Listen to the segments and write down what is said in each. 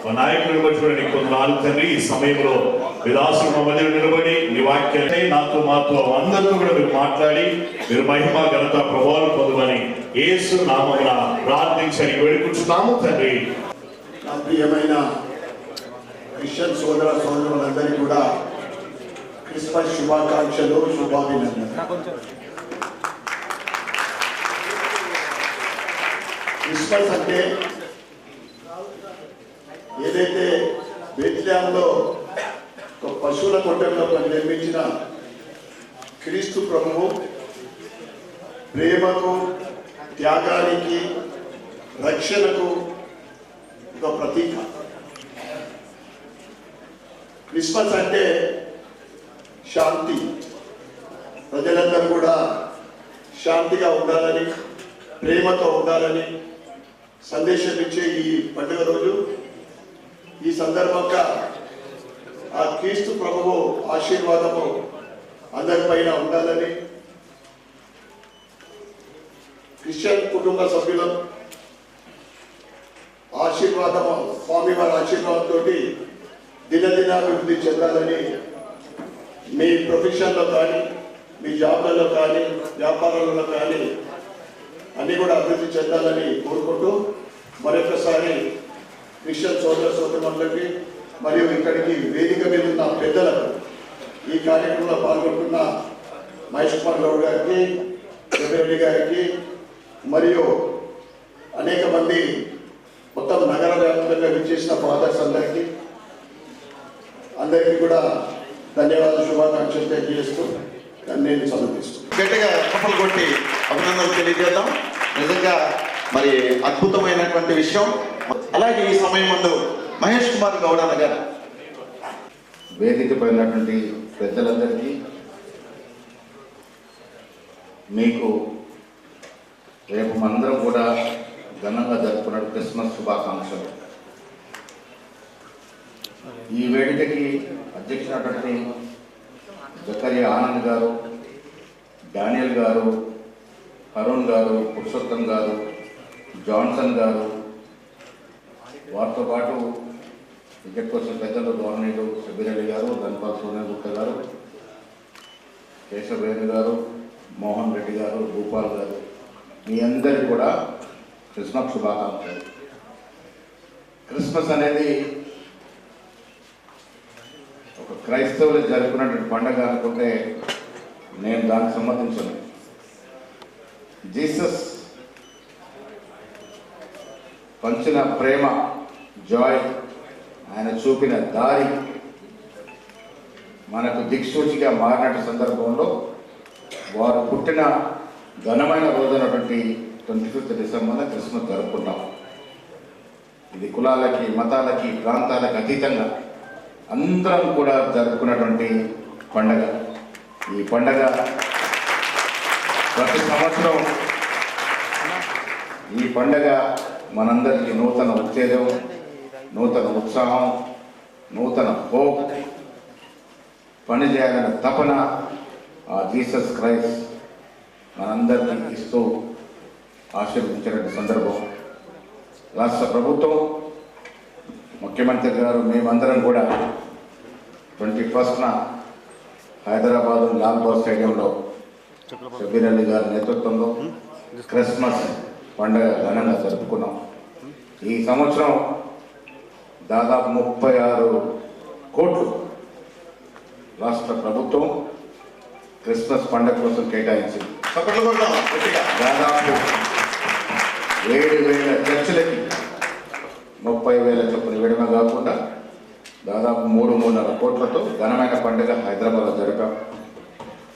మా నాయకులను బట్టి కూడా నీకు వందనాలు తండ్రి. ఈ సమయంలో విలాసులు మా మధ్యలో నిలబడి నీ వాక్యాన్ని నాతో మాతో అందరితో కూడా మీరు మాట్లాడి మీరు మహిమ ఘనత ప్రభావాలు పొందమని యేసు నామమున ప్రార్థించని వేడుకుంటున్నాము తండ్రి. నా ప్రియమైన క్రిస్టియన్ సోదర సోదరులందరికీ కూడా క్రిస్మస్ శుభాకాంక్షలు, శుభాభినందనలు. క్రిస్మస్ అంటే ఏదైతే బెత్లెహేములో ఒక పశువుల కొట్టంలో నిర్మించిన క్రీస్తు ప్రభువు ప్రేమకు, త్యాగానికి, రక్షణకు ఒక ప్రతీక. క్రిస్మస్ అంటే శాంతి, ప్రజలందరూ కూడా శాంతిగా ఉండాలని, ప్రేమతో ఉండాలని సందేశం ఇచ్చే ఈ పండుగ రోజు. ఈ సందర్భంగా ఆ క్రీస్తు ప్రభువు ఆశీర్వాదము అందరిపైన ఉండాలని క్రిస్టియన్ కుటుంబ సభ్యులు ఆశీర్వాదము, స్వామివారి ఆశీర్వాదంతో దినదినాభివృద్ధి చెందాలని, మీ ప్రొఫెషన్లో కానీ, మీ జాబ్లలో కానీ, వ్యాపారాలలో కానీ అన్నీ కూడా అభివృద్ధి చెందాలని కోరుకుంటూ మరొకసారి క్రిస్టియన్ సోదర సోదరులందరికీ మరియు ఇక్కడికి వేదిక మీద ఉన్న పెద్దలకు, ఈ కార్యక్రమంలో పాల్గొంటున్న మహేష్ కుమార్ గౌడ్ గారికి, రెడ్డి గారికి మరియు అనేక మంది మొత్తం నగర వ్యాప్తంగా విచ్చేసిన ఫాదర్స్ అందరికీ కూడా ధన్యవాదాలు, శుభాకాంక్షలు తెలియజేస్తూ నేను సమర్పిస్తున్నాను. గట్టిగా కప్పలు కొట్టి అభినందనలు తెలియజేద్దాం. నిజంగా మరి అద్భుతమైనటువంటి విషయం. అలాగే ఈ సమయం ముందు మహేష్ కుమార్ గౌడ్ అన్న గారు వేదిక పైనటువంటి పెద్దలందరికీ మీకు రేపు మనందరం కూడా ఘనంగా జరుపుకున్న క్రిస్మస్ శుభాకాంక్షలు. ఈ వేదికకి అధ్యక్షునటువంటి జకరియా ఆనంద్ గారు, డానియల్ గారు, అరుణ్ గారు, పురుషోత్తం గారు, జాన్సన్ గారు, వారితో పాటు వికెట్ కోసం పెద్దలు గవర్నీలు సబిరెడ్డి గారు, ధన్పాల్ సోనేగుప్త గారు, కేశవేణు గారు, మోహన్ రెడ్డి గారు, భూపాల్ గారు, మీ అందరికీ కూడా క్రిస్మస్ శుభాకాంక్షలు. క్రిస్మస్ అనేది ఒక క్రైస్తవులు జరుపుకున్నటువంటి పండుగ అనుకుంటే నేను దానికి సంబంధించను. జీసస్ పంచిన ప్రేమ, జాయ్, ఆయన చూపిన దారి మనకు దిక్సూచిగా మారిన సందర్భంలో వారు పుట్టిన ఘనమైన రోజునటువంటి 25 డిసెంబర్న క్రిస్మస్ జరుపుకుంటాం. ఇది కులాలకి, మతాలకి, ప్రాంతాలకు అతీతంగా అందరం కూడా జరుపుకున్నటువంటి పండగ. ఈ పండగ ప్రతి సంవత్సరం ఈ పండగ మనందరికీ నూతన ఉత్తేజం, నూతన ఉత్సాహం, నూతన హోప్, పని చేయాలనే తపన ఆ జీసస్ క్రైస్ట్ మనందరికీ ఇస్తూ ఆశీర్వదించినటువంటి సందర్భం. రాష్ట్ర ప్రభుత్వం, ముఖ్యమంత్రి గారు, మేమందరం కూడా 21న హైదరాబాద్ లాల్బాగ్ స్టేడియంలో షబీర్ గారి నేతృత్వంలో క్రిస్మస్ పండుగ ఘనంగా జరుపుకున్నాం. ఈ సంవత్సరం దాదాపు 36 కోట్లు రాష్ట్ర ప్రభుత్వం క్రిస్మస్ పండుగ కోసం కేటాయించింది. దాదాపు 7,000 చర్చిలకి 30,000 చొప్పున విడమ కాకుండా దాదాపు 3.5 కోట్లతో ఘనమైన పండుగ హైదరాబాద్లో జరిపాం.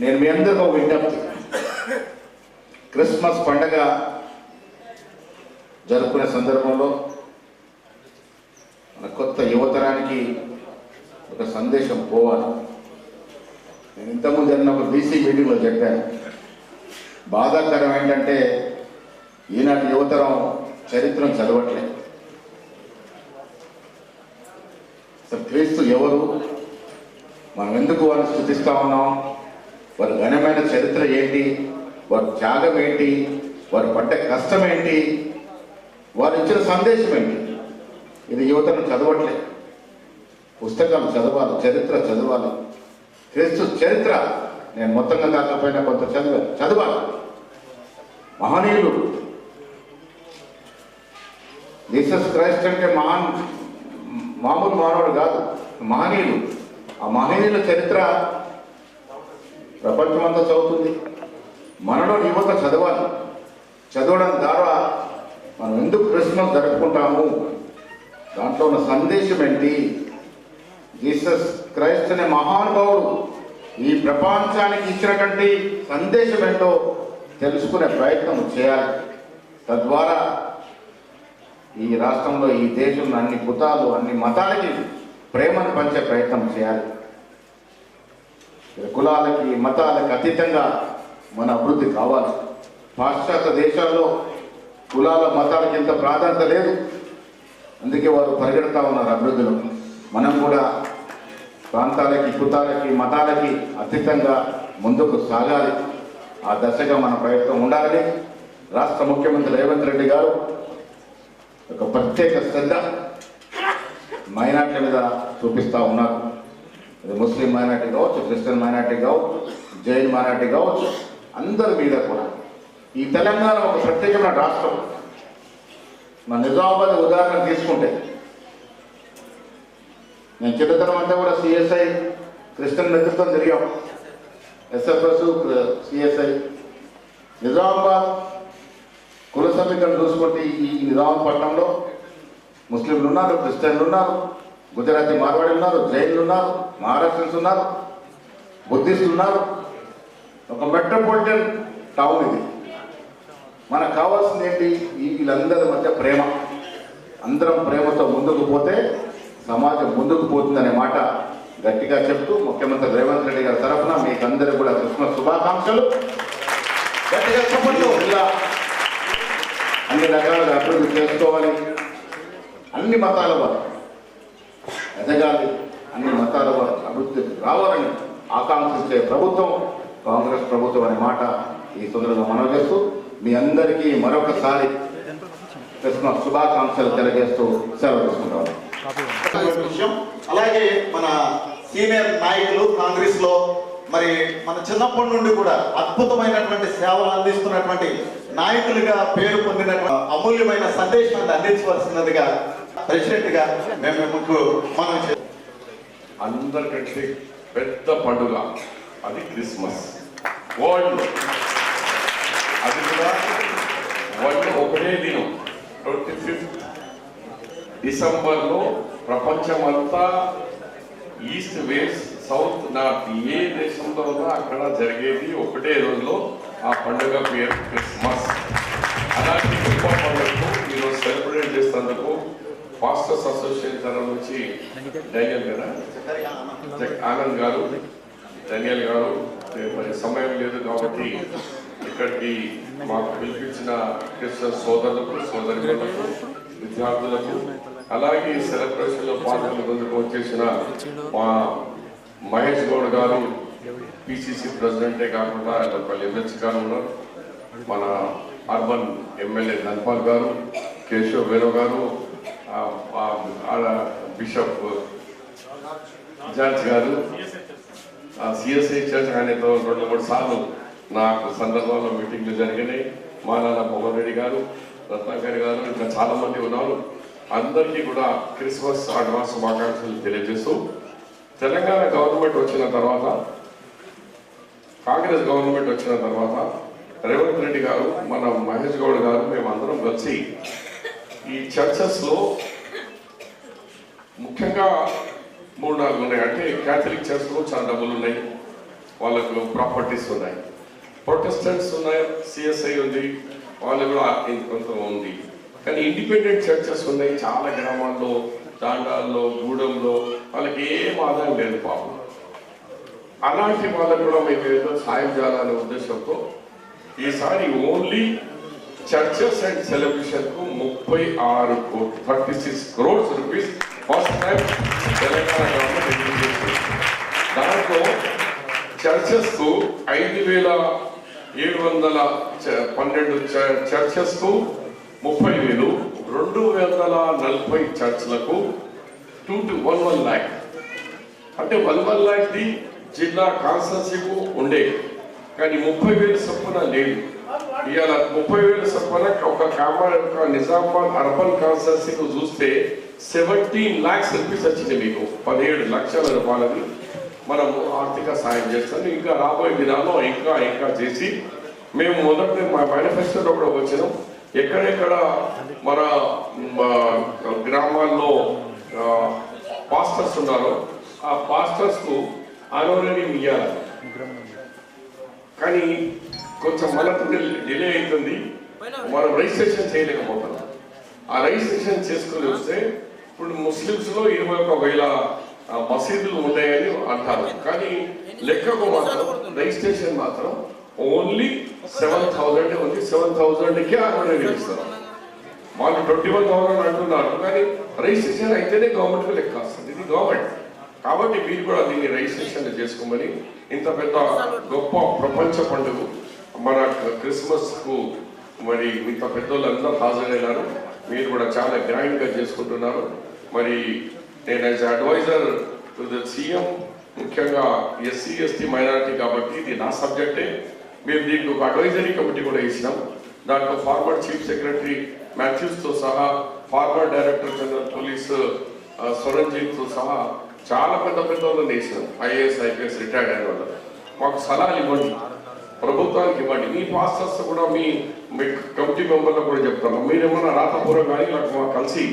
నేను మీ అందరికీ ఒక విజ్ఞప్తి, క్రిస్మస్ పండుగ జరుపుకునే సందర్భంలో మన కొత్త యువతరానికి ఒక సందేశం పోవాలి. నేను ఇంతకుముందు జరిగిన ఒక బీసీ మీటింగ్లో చెప్పాను, బాధాకరం ఏంటంటే ఈనాటి యువతరం చరిత్రను చదవట్లేదు. క్రీస్తు ఎవరు, మనం ఎందుకు వారిని స్తుతిస్తా ఉన్నాం, వారి ఘనమైన చరిత్ర ఏంటి, వారి త్యాగం ఏంటి, వారు పడ్డ కష్టం ఏంటి, వారు ఇచ్చిన సందేశం ఏంటి, ఇది యువతను చదవట్లే. పుస్తకాలు చదవాలి, చరిత్ర చదవాలి. క్రీస్తు చరిత్ర నేను మొత్తంగా కాకపోయినా కొంత చదవాలి. మహనీయులు, జీసస్ క్రైస్ట్ అంటే మామూలు మానవుడు కాదు, మహనీయులు. ఆ మహనీయుల చరిత్ర ప్రపంచమంతా చదువుతుంది. మనలో యువత చదవాలి. చదవడం ద్వారా మనం ఎందుకు క్రిస్మస్ జరుపుకుంటాము, దాంట్లో ఉన్న సందేశం ఏంటి, జీసస్ క్రైస్ట్ అనే మహానుభావుడు ఈ ప్రపంచానికి ఇచ్చినటువంటి సందేశం ఏంటో తెలుసుకునే ప్రయత్నం చేయాలి. తద్వారా ఈ రాష్ట్రంలో, ఈ దేశంలో అన్ని కుతాలు, అన్ని మతాలకి ప్రేమను పంచే ప్రయత్నం చేయాలి. కులాలకి, మతాలకి అతీతంగా మన అభివృద్ధి కావాలి. పాశ్చాత్య దేశాల్లో కులాల, మతాలకి ఎంత ప్రాధాన్యత లేదు, అందుకే వారు పరిగెడతా ఉన్నారు అభివృద్ధిలో. మనం కూడా ప్రాంతాలకి, కుతాలకి, మతాలకి అతీతంగా ముందుకు సాగాలి. ఆ దశగా మన ప్రయత్నం ఉండాలని రాష్ట్ర ముఖ్యమంత్రి రేవంత్ రెడ్డి గారు ఒక ప్రత్యేక శ్రద్ధ మైనార్టీల మీద చూపిస్తూ ఉన్నారు. అది ముస్లిం మైనార్టీ కావచ్చు, క్రిస్టియన్ మైనార్టీ కావచ్చు, జైన్ మైనార్టీ కావచ్చు, అందరి మీద కూడా. ఈ తెలంగాణ ఒక ప్రత్యేకమైన రాష్ట్రం. మన నిజామాబాద్ ఉదాహరణ తీసుకుంటే, నేను చిన్నతనం అంతా కూడా సిఎస్ఐ క్రిస్టియన్ నేతృత్వం తిరిగాం. SFS, CSI. నిజామాబాద్ కుల సమీకరణ చూసుకుంటే ఈ నిజామాబాద్పట్నంలో ముస్లింలు ఉన్నారు, క్రిస్టియన్లు ఉన్నారు, గుజరాతీ మార్వాడీలు ఉన్నారు, జైన్లు ఉన్నారు, మహారాష్ట్రన్స్ ఉన్నారు, బుద్ధిస్టులు ఉన్నారు. ఒక మెట్రోపాలిటన్ టౌన్ ఇది. మనకు కావాల్సింది ఏంటి? వీళ్ళందరి మధ్య ప్రేమ. అందరం ప్రేమతో ముందుకు పోతే సమాజం ముందుకు పోతుందనే మాట గట్టిగా చెప్తూ ముఖ్యమంత్రి రేవంత్ రెడ్డి గారి తరఫున మీకు అందరూ కూడా క్రిస్మస్ శుభాకాంక్షలు. గట్టిగా చెప్పండి. ఇలా అన్ని రకాలుగా అభివృద్ధి చేసుకోవాలి. అన్ని మతాల వారు ఎదగాలి, అన్ని మతాల వారు అభివృద్ధికి రావాలని ఆకాంక్షించే ప్రభుత్వం కాంగ్రెస్ ప్రభుత్వం అనే మాట ఈ సందర్భంగా మనవి చేస్తూ మీ అందరికీ మరొకసారి క్రిస్మస్ శుభాకాంక్షలు తెలియజేస్తూ సెలవు తీసుకుంటాను. అలాగే మన సీనియర్ నాయకులు కాంగ్రెస్ లో మరి మన చిన్నప్పటి నుండి కూడా అద్భుతమైనటువంటి సేవలు అందిస్తున్నటువంటి నాయకులుగా పేరు పొందినటువంటి అమూల్యమైన సందేశాన్ని అందించవలసినదిగా ప్రెసిడెంట్ గా మేము మీకు మనం అందరికంటే పెద్ద పండుగ అది క్రిస్మస్. వరల్డ్ అది కూడా వరల్డ్ ఒకటే దినం 25 డిసెంబర్లో ప్రపంచమంతా ఈస్ట్ వెస్ట్ సౌత్ నార్త్ ఏ దేశంలో ఉన్నా అక్కడ జరిగేది ఒకటే రోజులో. ఆ పండుగ పేరు క్రిస్మస్. అలాంటి గొప్ప పండుగకు ఈరోజు సెలబ్రేట్ చేసేందుకు పాస్టర్స్ అసోసియేషన్ తరఫు నుంచి డానియల్ గారు, ఆనంద్ గారు, డానియల్ గారు, మరి సమయం లేదు కాబట్టి ఇక్కడికి మాకు పిలిపించిన క్రిస్టియన్ సోదరులకు, సోదరులకు, విద్యార్థులకు, అలాగే సెలబ్రేషన్ లో పాల్గొనేందుకు వచ్చేసిన మా మహేష్ గౌడ్ గారు, పిసిసి ప్రెసిడెంటే కాకుండా ఒక ఎంఎస్ గారు ఉన్నారు, మన అర్బన్ ఎమ్మెల్యే ధన్పాల్ గారు, కేశవ్ వేరవ్ గారు, బిషప్ జార్జ్ గారు, సిఎస్ఐ చర్చ్ ఆయనతో 2-3 సార్లు నాకు సందర్భంలో మీటింగ్లు జరిగినాయి. మా నాన్న మోహన్ రెడ్డి గారు, రత్నాకర్ గారు, ఇంకా చాలా మంది ఉన్నారు. అందరికీ కూడా క్రిస్మస్ అడ్వాన్స్ శుభాకాంక్షలు తెలియజేస్తూ, తెలంగాణ గవర్నమెంట్ వచ్చిన తర్వాత, కాంగ్రెస్ గవర్నమెంట్ వచ్చిన తర్వాత రేవంత్ రెడ్డి గారు, మన మహేష్ గౌడ్ గారు, మేమందరం కలిసి ఈ చర్చెస్లో ముఖ్యంగా 3-4 ఉన్నాయి. అంటే క్యాథలిక్ చర్చ్లో చాలా డబ్బులు ఉన్నాయి, వాళ్ళకు ప్రాపర్టీస్ ఉన్నాయి. ప్రొటెస్టెంట్స్ ఉన్నాయి, సిఎస్ఐ ఉంది, వాళ్ళు కూడా కొంత ఉంది. కానీ ఇండిపెండెంట్ చర్చెస్ ఉన్నాయి చాలా గ్రామాల్లో, తాండాల్లో, గూడెంలో. వాళ్ళకి ఏం ఆదాయం లేదు పాపం. అలాంటి వాళ్ళకు కూడా మేము ఏదో సాయం చేయాలనే ఉద్దేశంతో ఈసారి ఓన్లీ చర్చెస్ అండ్ సెలబ్రేషన్ కు 36 crores rupees first time Telangana government release చేసింది. దాంట్లో చర్చెస్ కు 5,712 చర్చెస్ కు 30,000, 240 చర్చ్లకు 2 to 1 lakh అంటే 1 lakh జిల్లా కాన్స్టెన్సీకు ఉండే, కానీ 30,000 చొప్పున లేదు. ఇవాళ 30,000 చొప్పున ఒక నిజామాబాద్ అర్బన్ కాన్స్టెన్సీకు చూస్తే 17 lakhs రూపీస్ వచ్చింది. మీకు 17 లక్షల రూపాయలని మనము ఆర్థిక సాయం చేస్తాం. ఇంకా రాబోయే దినాల్లో ఇంకా చేసి మేము మొదటి మా మేనిఫెస్టోలో కూడా వచ్చినాం. ఎక్కడెక్కడ మన గ్రామాల్లో పాస్టర్స్ ఉన్నారో ఆ పాస్టర్స్కు ఆనోరరీ ఇవ్వాలి. కానీ కొంచెం మనకు డిలే అవుతుంది, మనం రిజిస్ట్రేషన్ చేయలేకపోతున్నాం. ఆ రిజిస్ట్రేషన్ చేసుకుని వస్తే ఇప్పుడు ముస్లిమ్స్లో 21,000 మసీదులు ఉన్నాయని అంటారు, కానీ లెక్కకు మాత్రం రిజిస్ట్రేషన్ మాత్రం ఓన్లీ 7,000 ఉంది. 7,000కే ఆనోరరీ ఇస్తారు. వాళ్ళు 21,000 అంటున్నారు, కానీ రిజిస్ట్రేషన్ అయితేనే గవర్నమెంట్కి లెక్క వస్తుంది. ఇది గవర్నమెంట్ కాబట్టి మీరు కూడా దీన్ని రిజిస్ట్రేషన్ చేసుకోమని, ఇంత పెద్ద గొప్ప ప్రపంచ పండుగ మన క్రిస్మస్కు మరి ఇంత పెద్దోళ్ళందరూ హాజరైనారు. మీరు కూడా చాలా గ్రాండ్గా చేసుకుంటున్నారు. మరి నేను as advisor to the CM, ముఖ్యంగా ఎస్సీ ఎస్టీ మైనారిటీ కాబట్టి ఇది నా సబ్జెక్టే. మేము దీనికి ఒక అడ్వైజరీ కమిటీ కూడా ఇచ్చినాం. దాంట్లో ఫార్మర్ చీఫ్ సెక్రటరీ మాథ్యూస్తో సహా, ఫార్మర్ డైరెక్టర్ జనరల్ పోలీస్ స్వరంజీత్తో సహా చాలా పెద్ద వాళ్ళని వేసినాం. ఐఏఎస్ ఐపీఎస్ రిటైర్డ్ అయిన వాళ్ళు. మాకు సలహాలు ఇవ్వండి, ప్రభుత్వానికి ఇవ్వండి. మీ పాస్టర్స్ కూడా మీ కమిటీ మెంబర్లకు కూడా చెప్తాను. మీరేమన్నా రాతపూర్వం కానీ మాకు కలిసి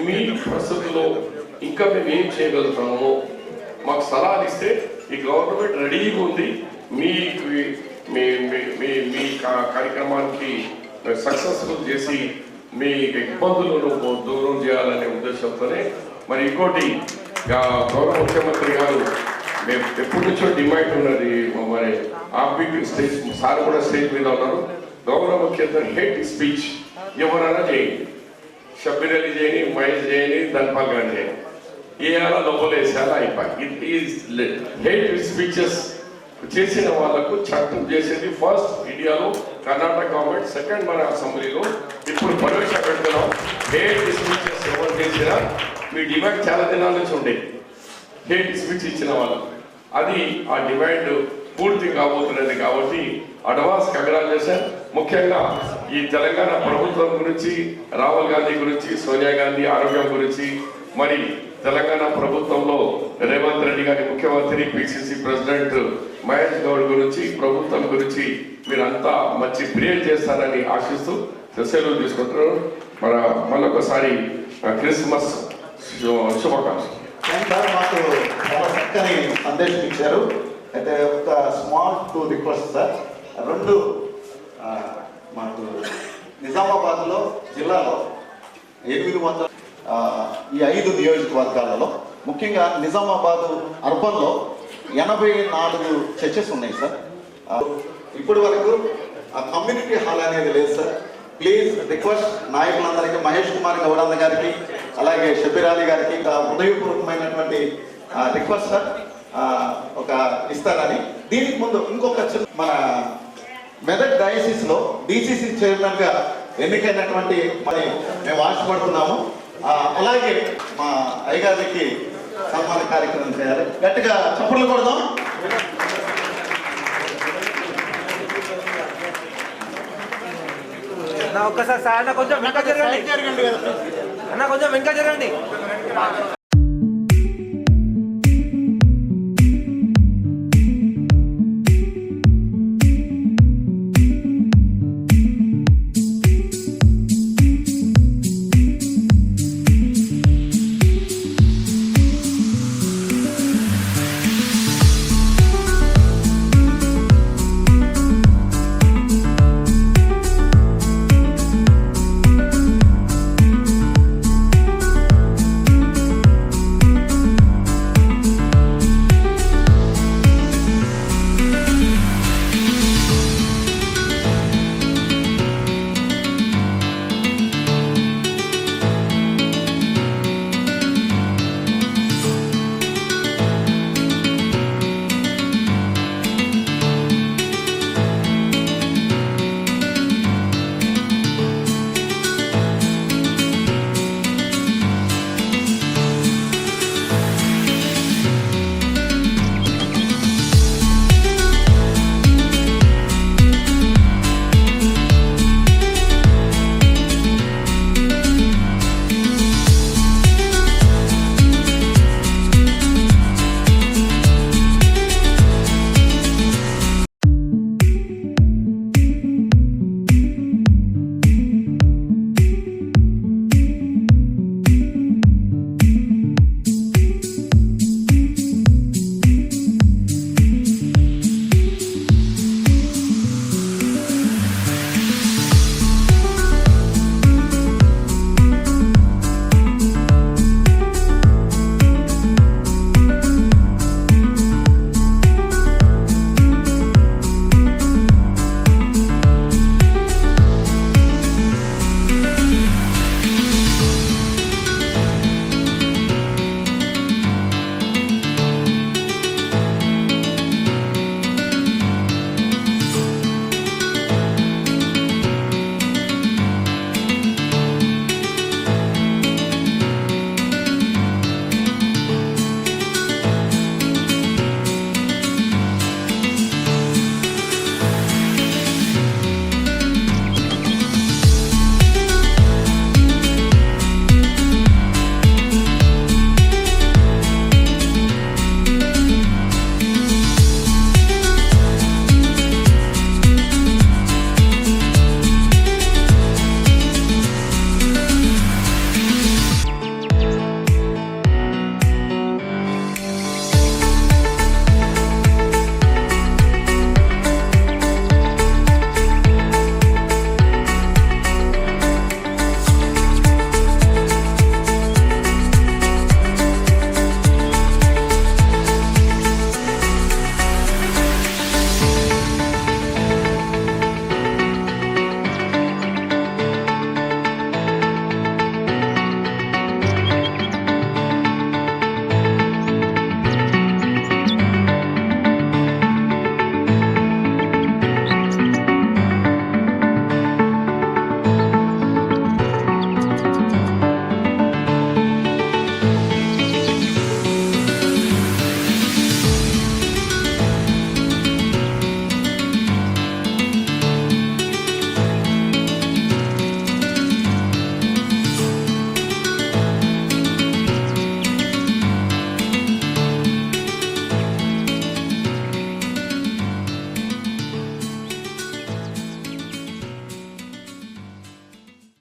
మీ పరిస్థితుల్లో ఇంకా మేము ఏం చేయగలుగుతామో మాకు సలహాలు ఇస్తే ఈ గవర్నమెంట్ రెడీగా ఉంది మీ కార్యక్రమానికి సక్సెస్ఫుల్ చేసి మీ ఇబ్బందులను దూరం చేయాలనే ఉద్దేశంతోనే. మరి ఇంకోటి గౌరవ ముఖ్యమంత్రి గారు మేము ఎప్పటి నుంచో డిమాండ్ ఉన్నది, మరి ఆర్బిక్ స్టేజ్ సార్ కూడా స్టేజ్ మీద ఉన్నారు. గౌరవ ముఖ్యమంత్రి హేట్ స్పీచ్ ఎవరైనా చేయండి, షబ్బీర్ అలీ చేయని, మహేష్ చేయని, ధన్పాల్ గారు చేయని, ఏలా లోపలేసేలా అయిపోయి హేట్ స్పీచెస్ చేసిన వాళ్ళకు చట్టం చేసేది ఫస్ట్ ఇండియాలో కర్ణాటక గవర్నమెంట్, సెకండ్ మన అసెంబ్లీలో. ఇప్పుడు ప్రవేశపెడుతున్నాం. హేట్ స్పీచెస్ ఎవరు చేసినా మీ డిమాండ్ చాలా దినాల నుంచి ఉండేది, హేట్ స్పీచ్ ఇచ్చిన వాళ్ళకు. అది ఆ డిమాండ్ పూర్తి కాబోతున్నది. కాబట్టి అడ్వాన్స్ కంగ్రాచులేషన్. ముఖ్యంగా ఈ తెలంగాణ ప్రభుత్వం గురించి, రాహుల్ గాంధీ గురించి, సోనియా గాంధీ ఆరోగ్యం గురించి, మరి తెలంగాణ ప్రభుత్వంలో రేవంత్ రెడ్డి గారి ముఖ్యమంత్రి, పిసిసి ప్రెసిడెంట్ మహేష్ గౌడ్ గురించి, ప్రభుత్వం గురించి మీరంతా మంచి ప్రేయర్ చేస్తారని ఆశిస్తూ సెలవు తీసుకుంటున్నారు. మళ్ళొకసారి క్రిస్మస్ శుభాకాంక్షలు. మాకు చాలా చక్కని సందేశం ఇచ్చారు. అయితే ఒక స్మాల్ 2 రిక్వెస్ట్ సార్. 2 మాకు నిజామాబాద్లో జిల్లాలో 800 ఈ 5 నియోజకవర్గాలలో, ముఖ్యంగా నిజామాబాద్ అర్బన్లో 84 చర్చెస్ ఉన్నాయి సార్. ఇప్పటి వరకు కమ్యూనిటీ హాల్ అనేది లేదు సార్. ప్లీజ్ రిక్వెస్ట్ నాయకులందరికీ, మహేష్ కుమార్ గౌడ్ గారికి, అలాగే షబ్బీర్ అలీ గారికి హృదయపూర్వకమైనటువంటి రిక్వెస్ట్ సార్, ఒక ఇస్తారని. దీనికి ముందు ఇంకొక మన మెదక్ డయాసిస్ లో డిసిసి చైర్మన్ గా ఎన్నికైనటువంటి మరి మేము ఆశపడుతున్నాము. అలాగే మా అయ్యగారికి సన్మాన కార్యక్రమం చేయాలి. గట్టిగా చప్పట్లు కొడదాం. ఒక్కసారి సార్ కొంచెం వెనక జరగండి అన్న, కొంచెం వెనక జరగండి.